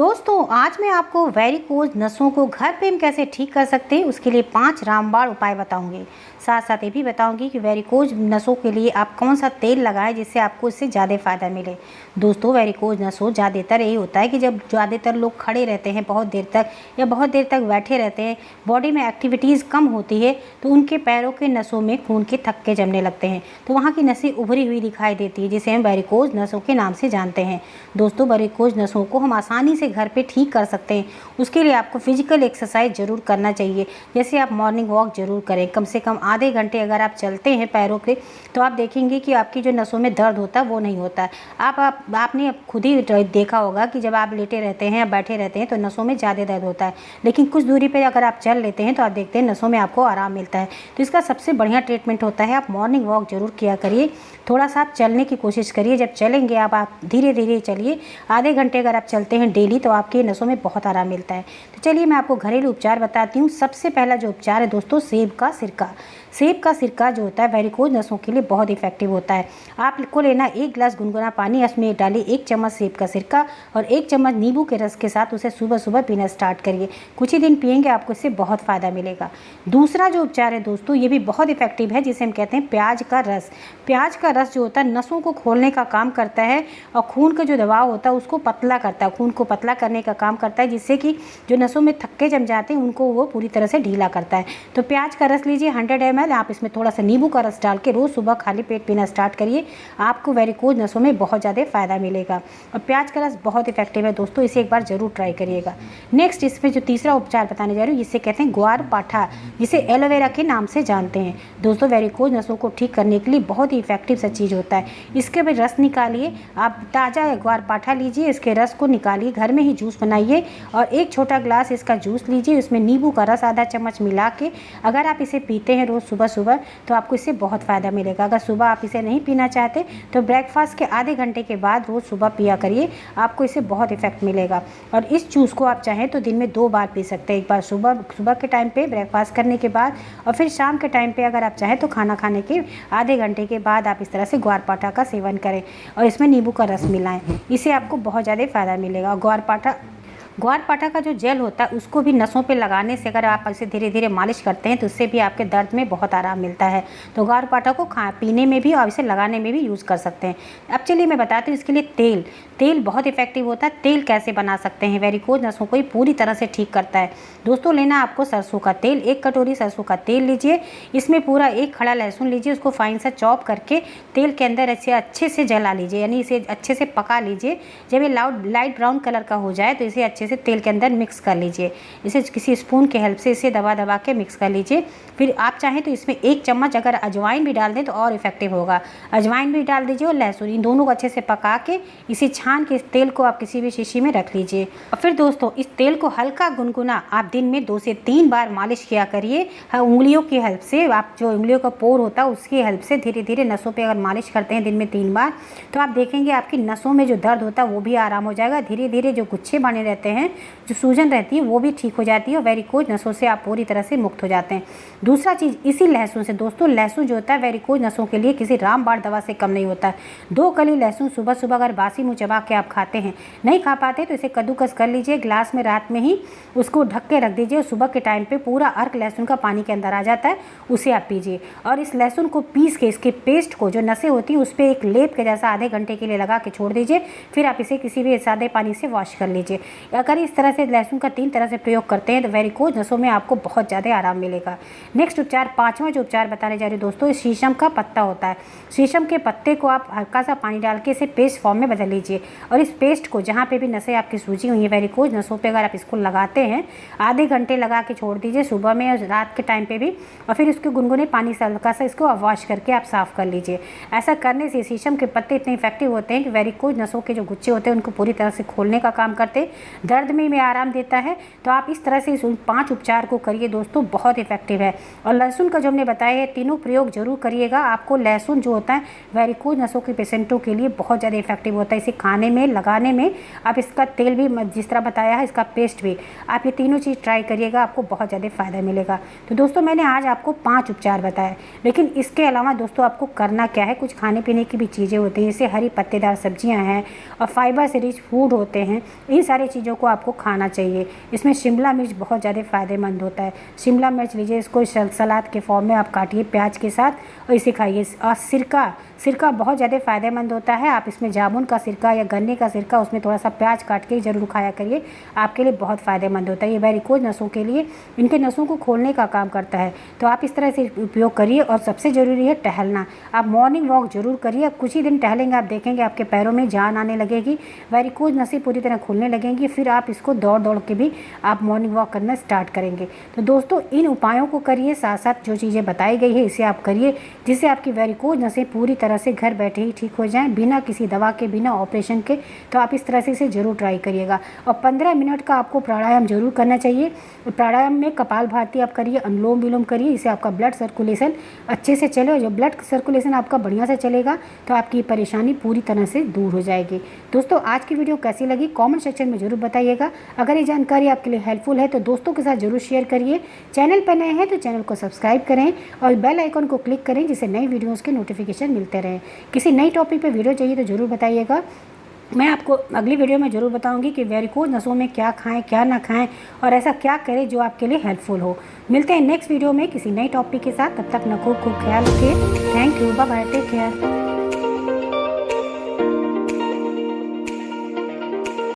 दोस्तों आज मैं आपको वेरिकोज नसों को घर पे हम कैसे ठीक कर सकते हैं उसके लिए 5 रामबाण उपाय बताऊंगी। साथ साथ ये भी बताऊंगी कि वेरिकोज नसों के लिए आप कौन सा तेल लगाएं जिससे आपको इससे ज़्यादा फ़ायदा मिले। दोस्तों वेरिकोज नसों ज़्यादातर यही होता है कि जब ज़्यादातर लोग खड़े रहते हैं बहुत देर तक या बहुत देर तक बैठे रहते हैं, बॉडी में एक्टिविटीज़ कम होती है तो उनके पैरों के नसों में खून के थक्के जमने लगते हैं, तो वहाँ की नसें उभरी हुई दिखाई देती है जिसे हम वेरिकोज नसों के नाम से जानते हैं। दोस्तों वेरिकोज नसों को हम आसानी से घर पे ठीक कर सकते हैं। उसके लिए आपको फिजिकल एक्सरसाइज ज़रूर करना चाहिए, जैसे आप मॉर्निंग वॉक ज़रूर करें। कम से कम आधे घंटे अगर आप चलते हैं पैरों के तो आप देखेंगे कि आपकी जो नसों में दर्द होता है वो नहीं होता है। आपने खुद ही देखा होगा कि जब आप लेटे रहते हैं या बैठे रहते हैं तो नसों में ज़्यादा दर्द होता है, लेकिन कुछ दूरी पर अगर आप चल लेते हैं तो आप देखते हैं नसों में आपको आराम मिलता है। तो इसका सबसे बढ़िया ट्रीटमेंट होता है आप मॉर्निंग वॉक ज़रूर किया करिए। थोड़ा सा आप चलने की कोशिश करिए। जब चलेंगे आप धीरे धीरे चलिए। आधे घंटे अगर आप चलते हैं डेली तो आपके नसों में बहुत आराम मिलता है। तो चलिए मैं आपको घरेलू उपचार बताती हूँ। सबसे पहला जो उपचार है दोस्तों, सेब का सिरका। सेब का सिरका जो होता है वेरिकोज नसों के लिए बहुत इफेक्टिव होता है। आपको लेना 1 गिलास गुनगुना पानी, उसमें डालिए 1 चम्मच सेब का सिरका और 1 चम्मच नींबू के रस के साथ उसे सुबह सुबह पीना स्टार्ट करिए। कुछ ही दिन पिएंगे आपको इससे बहुत फ़ायदा मिलेगा। दूसरा जो उपचार है दोस्तों ये भी बहुत इफेक्टिव है, जिसे हम कहते हैं प्याज का रस। प्याज का रस जो होता है नसों को खोलने का काम करता है और खून का जो दबाव होता है उसको पतला करता है, खून को पतला करने का काम करता है, जिससे कि जो नसों में थक्के जम जाते हैं उनको वो पूरी तरह से ढीला करता है। तो प्याज का रस लीजिए 100 ml। आप इसमें थोड़ा सा नींबू का रस डाल के रोज़ सुबह खाली पेट पीना स्टार्ट करिए। आपको वेरिकोज नसों में बहुत ज़्यादा फ़ायदा मिलेगा और प्याज का रस बहुत इफेक्टिव है दोस्तों, इसे एक बार ज़रूर ट्राई करिएगा। नेक्स्ट इसमें जो तीसरा उपचार बताने जा रही हूँ जिसे कहते हैं ग्वार पाठा, जिसे एलोवेरा के नाम से जानते हैं। दोस्तों वेरिकोज नसों को ठीक करने के लिए बहुत ही इफेक्टिव सा चीज़ होता है। इसके भी रस निकालिए, आप ताज़ा ग्वार पाठा लीजिए, इसके रस को निकालिए, घर में ही जूस बनाइए और 1 छोटा ग्लास इसका जूस लीजिए। उसमें नींबू का रस आधा चम्मच मिला के अगर आप इसे पीते हैं रोज़ सुबह सुबह तो आपको इससे बहुत फ़ायदा मिलेगा। अगर सुबह आप इसे नहीं पीना चाहते तो ब्रेकफास्ट के आधे घंटे के बाद रोज़ सुबह पिया करिए, आपको इससे बहुत इफेक्ट मिलेगा। और इस जूस को आप चाहें तो दिन में 2 बार पी सकते हैं, एक बार सुबह के टाइम पे ब्रेकफास्ट करने के बाद और फिर शाम के टाइम पे अगर आप चाहें तो खाना खाने के आधे घंटे के बाद आप इस तरह से ग्वारपाठा का सेवन करें और इसमें नींबू का रस मिलाएं। इससे आपको बहुत ज़्यादा फ़ायदा मिलेगा। ग्वारपाठा का जो जेल होता है उसको भी नसों पे लगाने से अगर आप इसे धीरे धीरे मालिश करते हैं तो उससे भी आपके दर्द में बहुत आराम मिलता है। तो ग्वारपाठा को पीने में भी और इसे लगाने में भी यूज़ कर सकते हैं। अब चलिए मैं बताती हूँ इसके लिए तेल बहुत इफेक्टिव होता है। तेल कैसे बना सकते हैं, वेरिकोज नसों को ही पूरी तरह से ठीक करता है। दोस्तों लेना आपको सरसों का तेल, 1 कटोरी सरसों का तेल लीजिए। इसमें पूरा 1 खड़ा लहसुन लीजिए, उसको फाइन सा चॉप करके तेल के अंदर ऐसे अच्छे से जला लीजिए, यानी इसे अच्छे से पका लीजिए। जब ये लाइट ब्राउन कलर का हो जाए तो इसे अच्छे से तेल के अंदर मिक्स कर लीजिए। इसे किसी स्पून के हेल्प से इसे दबा दबा के मिक्स कर लीजिए। फिर आप चाहें तो इसमें 1 चम्मच अगर अजवाइन भी डाल दें तो और इफेक्टिव होगा। अजवाइन भी डाल दीजिए और लहसुन, इन दोनों को अच्छे से पका के इसे छान के इस तेल को आप किसी भी शीशी में रख लीजिए। और फिर दोस्तों इस तेल को हल्का गुनगुना आप दिन में 2 से 3 बार मालिश किया करिए। उंगलियों की हेल्प से, आप जो उंगलियों का पोर होता है उसकी हेल्प से धीरे धीरे नसों पे अगर मालिश करते हैं दिन में 3 बार तो आप देखेंगे आपकी नसों में जो दर्द होता है वो भी आराम हो जाएगा। धीरे धीरे जो गुच्छे बने रहते हैं, जो सूजन रहती है वो भी ठीक हो जाती है और वेरिकोज नसों से आप पूरी तरह से मुक्त हो जाते हैं। दूसरा चीज़ इसी लहसुन से, दोस्तों लहसुन जो होता है वेरिकोज नसों के लिए किसी रामबाण दवा से कम नहीं होता है। 2 कली लहसुन सुबह सुबह अगर बासी मुँह चबा के आप खाते हैं, नहीं खा पाते तो इसे कद्दूकस कर लीजिए, गिलास में रात में ही उसको ढक के रख दीजिए और सुबह के टाइम पे पूरा अर्क लहसुन का पानी के अंदर आ जाता है, उसे आप पीजिए। और इस लहसुन को पीस के इसके पेस्ट को जो नसें होती हैं उस पर एक लेप के जैसा आधे घंटे के लिए लगा के छोड़ दीजिए। फिर आप इसे किसी भी सादे पानी से वॉश कर लीजिए। अगर इस तरह से लहसुन का 3 तरह से प्रयोग करते हैं तो वेरिकोज नसों में आपको बहुत ज़्यादा आराम मिलेगा। नेक्स्ट उपचार, 5वां जो उपचार बताने जा रही हूँ दोस्तों, इस शीशम का पत्ता होता है। शीशम के पत्ते को आप हल्का सा पानी डाल के इसे पेस्ट फॉर्म में बदल लीजिए और इस पेस्ट को जहाँ पे भी नसें आपकी सूजी हुई है वेरिकोज नसों पे अगर आप इसको लगाते हैं आधे घंटे लगा के छोड़ दीजिए, सुबह में और रात के टाइम पे भी, और फिर इसके गुनगुने पानी से हल्का सा इसको वॉश करके आप साफ़ कर लीजिए। ऐसा करने से शीशम के पत्ते इतने इफेक्टिव होते हैं कि वेरिकोज नसों के जो गुच्छे होते हैं उनको पूरी तरह से खोलने का काम करते हैं, दर्द में आराम देता है। तो आप इस तरह से इस 5 उपचार को करिए दोस्तों, बहुत इफेक्टिव है। और लहसुन का जो हमने बताया है तीनों प्रयोग जरूर करिएगा। आपको लहसुन जो होता है वेरिकोज नसों के पेशेंटों के लिए बहुत ज़्यादा इफेक्टिव होता है। इसे खाने में, लगाने में, आप इसका तेल भी जिस तरह बताया है, इसका पेस्ट भी, आप ये तीनों चीज़ ट्राई करिएगा, आपको बहुत ज़्यादा फ़ायदा मिलेगा। तो दोस्तों मैंने आज आपको 5 उपचार बताए, लेकिन इसके अलावा दोस्तों आपको करना क्या है, कुछ खाने पीने की भी चीज़ें होती हैं, जैसे हरी पत्तेदार सब्जियाँ हैं और फाइबर से रिच फूड होते हैं। इन सारी चीज़ों को आपको खाना चाहिए। इसमें शिमला मिर्च बहुत ज़्यादा फ़ायदेमंद होता है। शिमला मिर्च लीजिए, इसको सलाद के फॉर्म में आप काटिए प्याज के साथ और इसे खाइए। और सिरका बहुत ज़्यादा फ़ायदेमंद होता है। आप इसमें जामुन का सिरका या गन्ने का सिरका, उसमें थोड़ा सा प्याज काट के ज़रूर खाया करिए, आपके लिए बहुत फ़ायदेमंद होता है। ये वेरिकोज नसों के लिए, इनके नसों को खोलने का काम करता है। तो आप इस तरह से उपयोग करिए। और सबसे ज़रूरी है टहलना। आप मॉर्निंग वॉक ज़रूर करिए। आप कुछ ही दिन टहलेंगे, आप देखेंगे आपके पैरों में जान आने लगेगी, वेरिकोज नसें पूरी तरह खुलने लगेंगी। फिर आप इसको दौड़ के भी आप मॉर्निंग वॉक करना स्टार्ट करेंगे। तो दोस्तों, इन उपायों को करिए, साथ साथ जो चीज़ें बताई गई है इसे आप करिए, जिससे आपकी वेरिकोज नसें पूरी तरह से घर बैठे ही ठीक हो जाएं, बिना किसी दवा के, बिना ऑपरेशन के। तो आप इस तरह से इसे ज़रूर ट्राई करिएगा। और 15 मिनट का आपको प्राणायाम जरूर करना चाहिए। प्राणायाम में कपालभाति आप करिए, अनुलोम विलोम करिए, इससे आपका ब्लड सर्कुलेशन अच्छे से चले। और जब ब्लड सर्कुलेशन आपका बढ़िया से चलेगा तो आपकी परेशानी पूरी तरह से दूर हो जाएगी। दोस्तों, आज की वीडियो कैसी लगी कमेंट सेक्शन में जरूर बताइएगा। अगर ये जानकारी आपके लिए हेल्पफुल है तो दोस्तों के साथ जरूर शेयर करिए। चैनल पर नए हैं तो चैनल को सब्सक्राइब करें और बेल आइकन को क्लिक करें, जिससे नई वीडियोज़ के नोटिफिकेशन मिलते रहें। किसी नई टॉपिक पर वीडियो चाहिए तो ज़रूर बताइएगा। मैं आपको अगली वीडियो में ज़रूर बताऊंगी कि वेरिकोज नसों में क्या खाएं, क्या ना खाएं और ऐसा क्या करें जो आपके लिए हेल्पफुल हो। मिलते हैं नेक्स्ट वीडियो में किसी नई टॉपिक के साथ। तब तक न खूब ख्याल रखिए। Thank you, bye bye, take care.